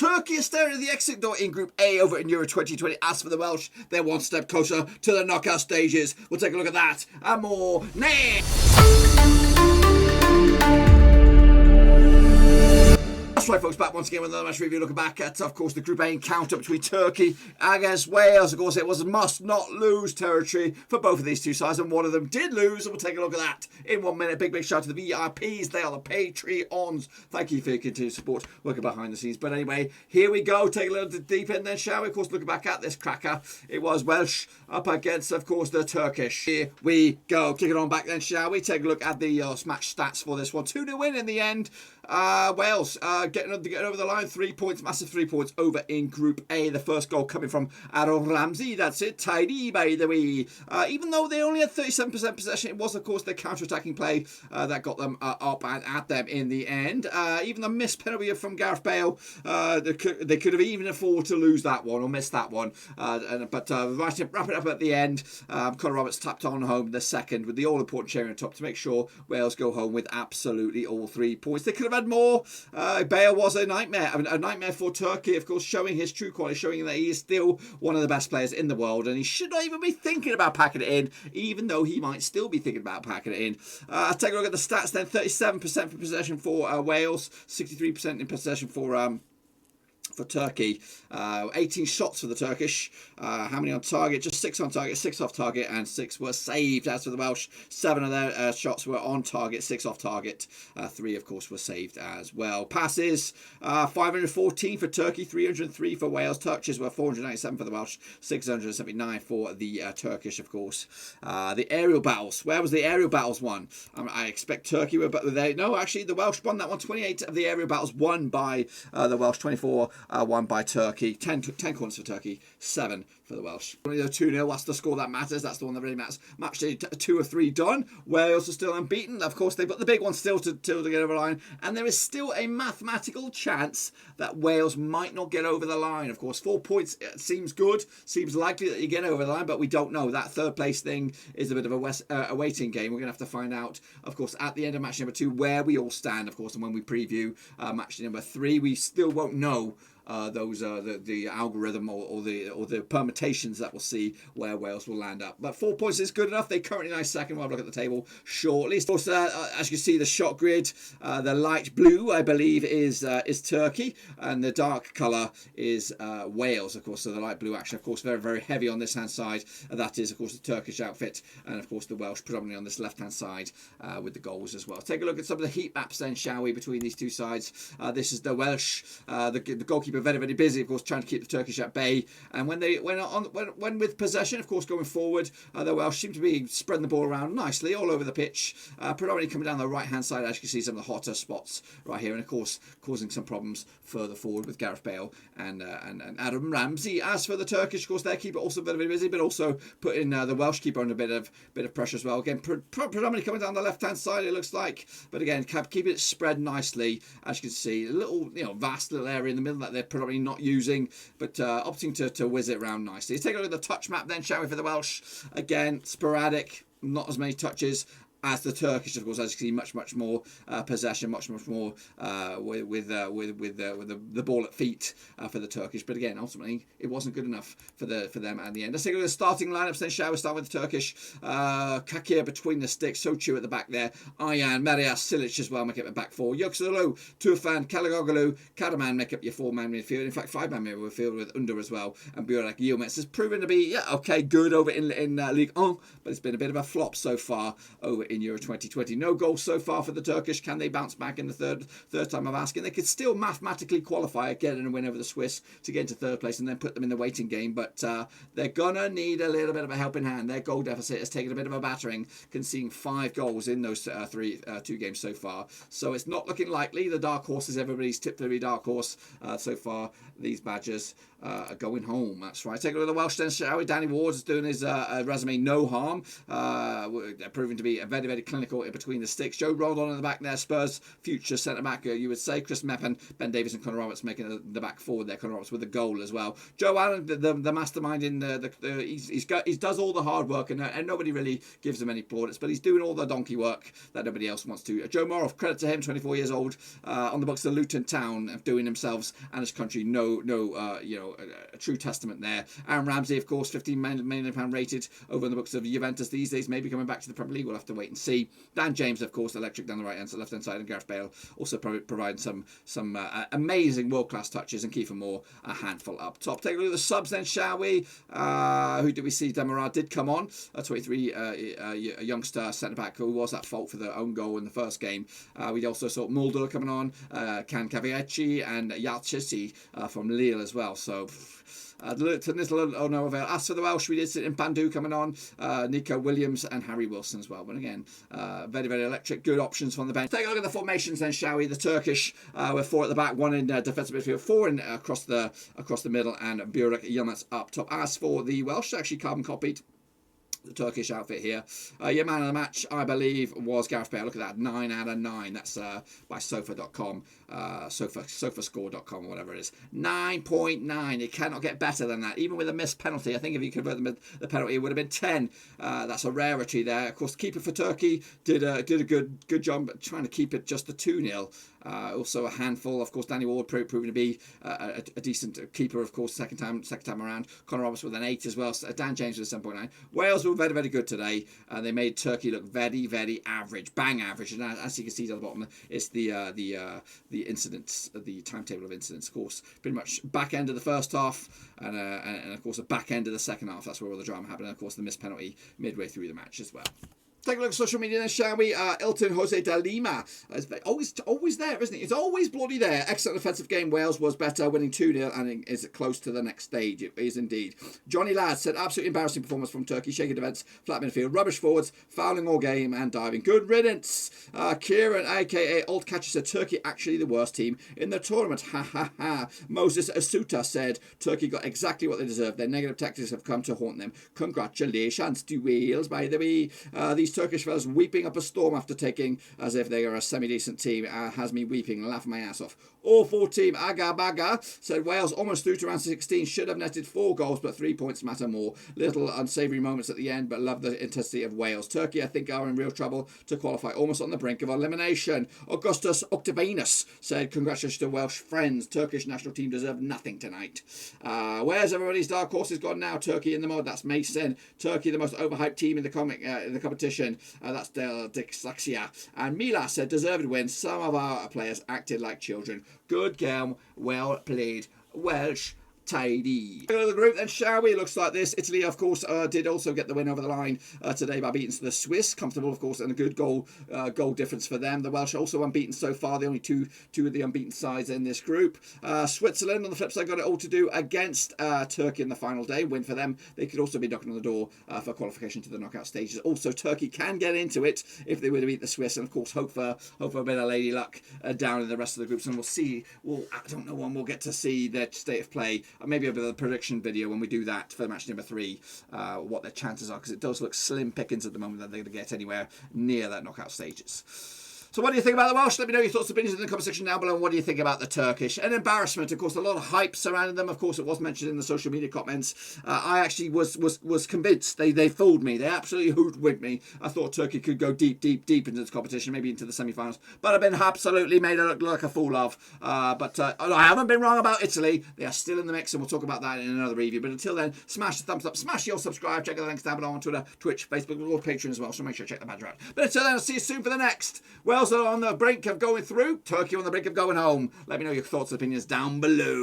Turkey are staring at the exit door in Group A over in Euro 2020. As for the Welsh, they're one step closer to the knockout stages. We'll take a look at that and more next. That's right, folks, back once again with another match review. Looking back at, of course, the Group A encounter between Turkey against Wales. Of course, it was must-not-lose territory for both of these two sides, and one of them did lose, and we'll take a look at that in 1 minute. Big shout out to the VIPs. They are the Patreons. Thank you for your continued support, working behind the scenes. But anyway, here we go. Take a little bit deep in then, shall we? Of course, looking back at this cracker, it was Welsh up against, of course, the Turkish. Here we go. Kick it on back then, shall we? Take a look at the match stats for this one. 2-0 win in the end. Wales getting over the line, 3 points, massive 3 points over in Group A. The first goal coming from Ramsey. That's it, tidy by the way. Even though they only had 37% possession, it was of course the counter-attacking play that got them up and at them in the end. Even the missed penalty from Gareth Bale, they could have even afforded to lose that one or miss that one. But wrap it up at the end. Conor Roberts tapped on home the second with the all-important cherry on top to make sure Wales go home with absolutely all 3 points. They could have had more. Bale was a nightmare for Turkey, of course, showing his true quality, showing that he is still one of the best players in the world, and he should not even be thinking about packing it in, even though he might still be thinking about packing it in. Take a look at the stats then. 37% for possession for Wales, 63% in possession for Turkey. 18 shots for the Turkish. How many on target? Just 6 on target, 6 off target, and 6 were saved. As for the Welsh, 7 of their shots were on target, 6 off target. 3, of course, were saved as well. Passes, 514 for Turkey, 303 for Wales. Touches were 497 for the Welsh, 679 for the Turkish, of course. The aerial battles. Where was the aerial battles won? I expect Turkey were, but no, actually, the Welsh won that one. 28 of the aerial battles won by the Welsh, 24 won by Turkey. 10 corners for Turkey, 7 for the Welsh. Only though 2-0, that's the score that matters. That's the one that really matters. Match day 2 of 3 done. Wales are still unbeaten. Of course, they've got the big one still to get over the line. And there is still a mathematical chance that Wales might not get over the line. Of course, 4 points seems good. Seems likely that you get over the line, but we don't know. That third place thing is a bit of a waiting game. We're going to have to find out, of course, at the end of match number 2, where we all stand, of course. And when we preview match number 3, we still won't know the algorithm or the permutations that we'll see where Wales will land up. But 4 points is good enough. They currently lie second. We'll have a look at the table shortly. Of course, as you can see, the shot grid, the light blue, I believe, is Turkey, and the dark colour is Wales, of course. So the light blue action, of course, very, very heavy on this hand side. That is, of course, the Turkish outfit, and of course the Welsh predominantly on this left-hand side with the goals as well. Take a look at some of the heat maps then, shall we, between these two sides. This is the Welsh, the goalkeeper very, very busy, of course, trying to keep the Turkish at bay. And when with possession, of course, going forward, the Welsh seem to be spreading the ball around nicely all over the pitch, predominantly coming down the right-hand side. As you can see, some of the hotter spots right here, and of course, causing some problems further forward with Gareth Bale and Adam Ramsey. As for the Turkish, of course, their keeper also very, very busy, but also putting the Welsh keeper under a bit of pressure as well. Again, predominantly coming down the left-hand side, it looks like, but again, keep it spread nicely. As you can see, a little, vast little area in the middle that they're predominantly not using, but opting to whiz it around nicely. Let's take a look at the touch map then, shall we, for the Welsh. Again, sporadic, not as many touches as the Turkish, of course. As you can see, much more possession, much more with the ball at feet for the Turkish. But again, ultimately, it wasn't good enough for them at the end. Let's take a look at the starting lineups then, shall we? Start with the Turkish. Kakir between the sticks, Sochu at the back there, Ayan, Marias, Silic as well make up the back four. Yüksel, Tufan, Kalagoglu, Karaman make up your 4-man midfield. In fact, 5-man midfield with Under as well, and Burak Yilmaz has proven to be good over in Ligue 1, but it's been a bit of a flop so far over in Euro 2020. No goals so far for the Turkish. Can they bounce back in the third time of asking? They could still mathematically qualify, get in a win over the Swiss to get into third place and then put them in the waiting game, but they're gonna need a little bit of a helping hand. Their goal deficit has taken a bit of a battering, conceding 5 goals in those 2 games so far. So it's not looking likely. The dark horse is everybody's tip to be dark horse so far. These Badgers are going home. That's right. Take a look at the Welsh then, shall we? Danny Ward is doing his resume no harm. They're proving to be a very, very, very clinical in between the sticks. Joe Rodon in the back there, Spurs future centre-back, you would say. Chris Meppen, Ben Davies and Connor Roberts making the back forward there. Connor Roberts with a goal as well. Joe Allen, the mastermind in he does all the hard work, and nobody really gives him any plaudits, but he's doing all the donkey work that nobody else wants to. Joe Morrow, credit to him, 24 years old, on the books of Luton Town, doing themselves and his country a true testament there. Aaron Ramsey, of course, £15 million rated over in the books of Juventus these days, maybe coming back to the Premier League. We'll have to wait and see. Dan James, of course, electric down the left hand side, and Gareth Bale also providing some amazing world-class touches, and Kiefer Moore a handful up top. Take a look at the subs then, shall we? Who did we see? Demirad did come on, a 23 a youngster centre-back who was at fault for the own goal in the first game. We also saw Mulder coming on, Can Caviacci and Yalchisi from Lille as well. So no avail. As for the Welsh, we did sit in Bandu coming on, Nico Williams and Harry Wilson as well. But again, very, very electric, good options from the bench. Take a look at the formations then, shall we? The Turkish with 4 at the back, 1 in defensive midfield, 4 in across the middle, and Burak Yilmaz up top. As for the Welsh, actually carbon copied the Turkish outfit here. Your man of the match, I believe, was Gareth Bale. Look at that, 9 out of 9. That's by sofa.com, sofascore.com or whatever it is. 9.9. It cannot get better than that. Even with a missed penalty, I think if you convert the penalty, it would have been 10. That's a rarity there. Of course, the keeper for Turkey did a good job trying to keep it just a 2-0. Also a handful, of course. Danny Ward proving to be a decent keeper, of course. Second time around. Connor Roberts with an 8 as well. Dan James with a 7.9. Wales were very, very good today. They made Turkey look very, very average, bang average. And as you can see down the bottom, it's the incidents, the timetable of incidents. Of course, pretty much back end of the first half, and of course a back end of the second half. That's where all the drama happened. And of course, the missed penalty midway through the match as well. Take a look at social media then, shall we? Ilton Jose de Lima is always there, isn't he? It's always bloody there. Excellent offensive game. Wales was better, winning 2-0, and is close to the next stage. It is indeed. Johnny Ladd said, absolutely embarrassing performance from Turkey. Shaky defence, flat midfield, rubbish forwards, fouling all game, and diving. Good riddance. Kieran, aka Old Catcher, said, Turkey actually the worst team in the tournament. Ha ha ha. Moses Asuta said, Turkey got exactly what they deserved. Their negative tactics have come to haunt them. Congratulations to Wales, by the way. These Turkish fellas weeping up a storm after taking as if they are a semi-decent team has me weeping and laughing my ass off. Awful team. Aga Baga said Wales almost through to round 16, should have netted 4 goals, but 3 points matter more. Little unsavoury moments at the end, but love the intensity of Wales. Turkey, I think, are in real trouble to qualify, almost on the brink of elimination. Augustus Octavianus said, congratulations to Welsh friends. Turkish national team deserve nothing tonight. Where's everybody's dark horses gone now? Turkey in the mud. That's Mason. Turkey, the most overhyped team in the competition. That's Dyslexia. And Mila said, deserved win. Some of our players acted like children. Good game. Well played. Welsh. Tidy. Go to the group then, shall we? Looks like this. Italy, of course, did also get the win over the line today by beating the Swiss. Comfortable, of course, and a good goal difference for them. The Welsh also unbeaten so far. The only two of the unbeaten sides in this group. Switzerland, on the flip side, got it all to do against Turkey in the final day. Win for them. They could also be knocking on the door for qualification to the knockout stages. Also, Turkey can get into it if they were to beat the Swiss, and of course, hope for a bit of lady luck down in the rest of the groups. And we'll see. I don't know when we'll get to see their state of play. Maybe a bit of a prediction video when we do that for match number 3, what their chances are, because it does look slim pickings at the moment that they're going to get anywhere near that knockout stages. So what do you think about the Welsh? Let me know your thoughts and opinions in the comment section down below. And what do you think about the Turkish? An embarrassment, of course, a lot of hype surrounding them. Of course, it was mentioned in the social media comments. I actually was convinced. They fooled me. They absolutely hoodwinked me. I thought Turkey could go deep into this competition, maybe into the semi-finals. But I've been absolutely made look like a fool of. But I haven't been wrong about Italy. They are still in the mix, and we'll talk about that in another review. But until then, smash the thumbs up, smash your subscribe, check out the links down below on Twitter, Twitch, Facebook, or Patreon as well. So make sure to check the badge out. But until then, I'll see you soon for the next. Wales are on the brink of going through. Turkey on the brink of going home. Let me know your thoughts and opinions down below.